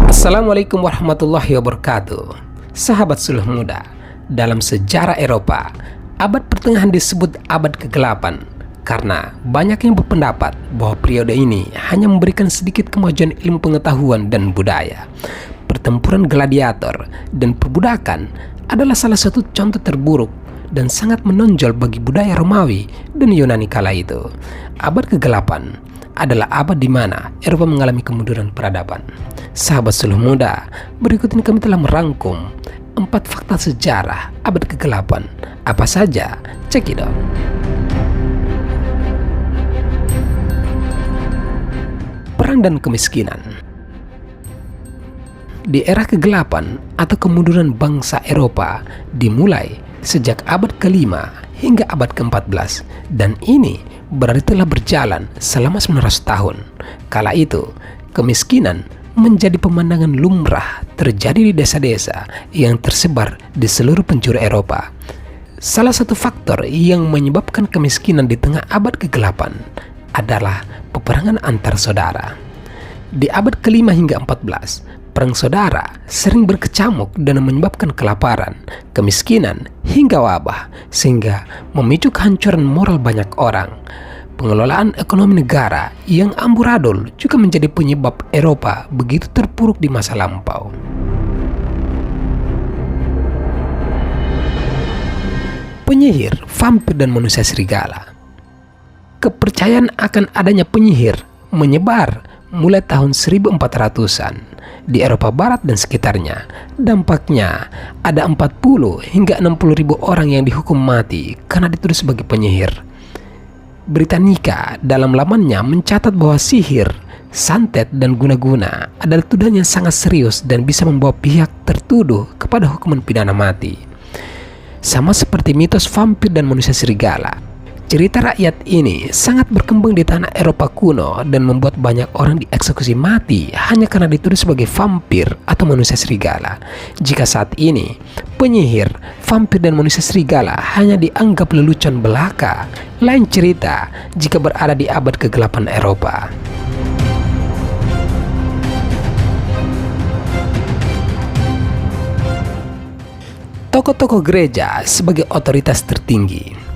Assalamualaikum warahmatullahi wabarakatuh. Sahabat suluh muda, dalam sejarah Eropa, abad pertengahan disebut abad kegelapan karena banyak yang berpendapat bahwa periode ini hanya memberikan sedikit kemajuan ilmu pengetahuan dan budaya. Pertempuran gladiator dan perbudakan adalah salah satu contoh terburuk dan sangat menonjol bagi budaya Romawi dan Yunani kala itu. Abad kegelapan adalah abad di mana Eropa mengalami kemunduran peradaban. Sahabat suluh muda, berikut ini kami telah merangkum 4 fakta sejarah abad kegelapan. Apa saja? Check it out. Perang dan kemiskinan. Di era kegelapan atau kemunduran bangsa Eropa dimulai sejak abad ke-5 hingga abad ke-14, dan ini berarti telah berjalan selama 900 tahun. Kala itu, kemiskinan menjadi pemandangan lumrah terjadi di desa-desa yang tersebar di seluruh penjuru Eropa. Salah satu faktor yang menyebabkan kemiskinan di tengah abad kegelapan adalah peperangan antar saudara. Di abad ke-5 hingga 14, perang saudara sering berkecamuk dan menyebabkan kelaparan, kemiskinan, hingga wabah, sehingga memicu kehancuran moral banyak orang. Pengelolaan ekonomi negara yang amburadul juga menjadi penyebab Eropa begitu terpuruk di masa lampau. Penyihir, vampir, dan manusia serigala. Kepercayaan akan adanya penyihir menyebar mulai tahun 1400-an di Eropa Barat dan sekitarnya. Dampaknya ada 40 hingga 60 ribu orang yang dihukum mati karena dituduh sebagai penyihir. Britannica dalam lamannya mencatat bahwa sihir, santet, dan guna-guna adalah tuduhan yang sangat serius dan bisa membawa pihak tertuduh kepada hukuman pidana mati. Sama seperti mitos vampir dan manusia serigala, cerita rakyat ini sangat berkembang di tanah Eropa kuno dan membuat banyak orang dieksekusi mati hanya karena dituduh sebagai vampir atau manusia serigala. Jika saat ini penyihir, vampir, dan manusia serigala hanya dianggap lelucon belaka, lain cerita jika berada di abad kegelapan Eropa. Tokoh-tokoh gereja sebagai otoritas tertinggi.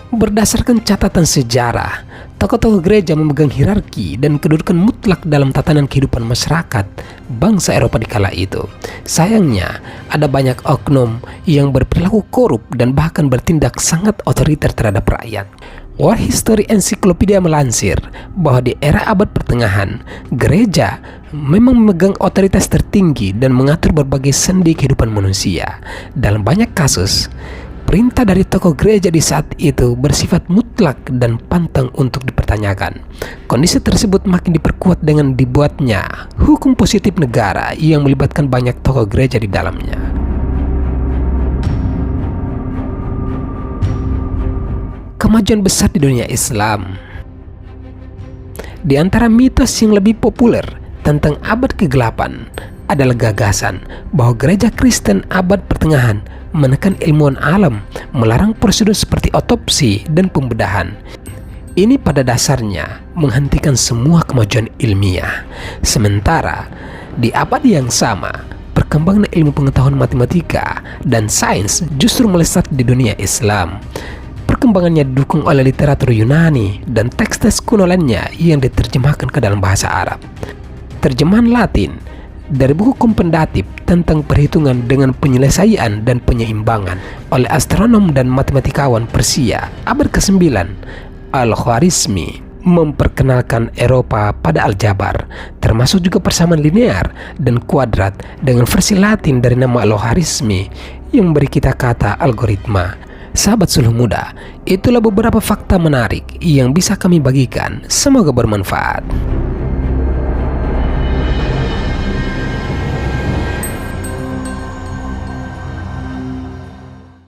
Berdasarkan catatan sejarah, tokoh-tokoh gereja memegang hierarki dan kedudukan mutlak dalam tatanan kehidupan masyarakat bangsa Eropa di kala itu. Sayangnya, ada banyak oknum yang berperilaku korup dan bahkan bertindak sangat otoriter terhadap rakyat. War History Encyclopedia melansir bahwa di era abad pertengahan, gereja memang memegang otoritas tertinggi dan mengatur berbagai sendi kehidupan manusia. Dalam banyak kasus, perintah dari tokoh gereja di saat itu bersifat mutlak dan pantang untuk dipertanyakan. Kondisi tersebut makin diperkuat dengan dibuatnya hukum positif negara yang melibatkan banyak tokoh gereja di dalamnya. Kemajuan besar di dunia Islam. Di antara mitos yang lebih populer tentang abad kegelapan adalah gagasan bahwa gereja Kristen abad pertengahan menekan ilmuwan alam, melarang prosedur seperti otopsi dan pembedahan. Ini pada dasarnya menghentikan semua kemajuan ilmiah. Sementara di abad yang sama, perkembangan ilmu pengetahuan matematika dan sains justru melesat di dunia Islam. Perkembangannya didukung oleh literatur Yunani dan teks-teks kuno lainnya yang diterjemahkan ke dalam bahasa Arab. Terjemahan Latin dari buku kompendatif tentang perhitungan dengan penyelesaian dan penyeimbangan oleh astronom dan matematikawan Persia abad ke-9, Al-Khwarizmi memperkenalkan Eropa pada aljabar, termasuk juga persamaan linear dan kuadrat dengan versi Latin dari nama Al-Khwarizmi yang memberi kita kata algoritma. Sahabat suluh muda, itulah beberapa fakta menarik yang bisa kami bagikan. Semoga bermanfaat.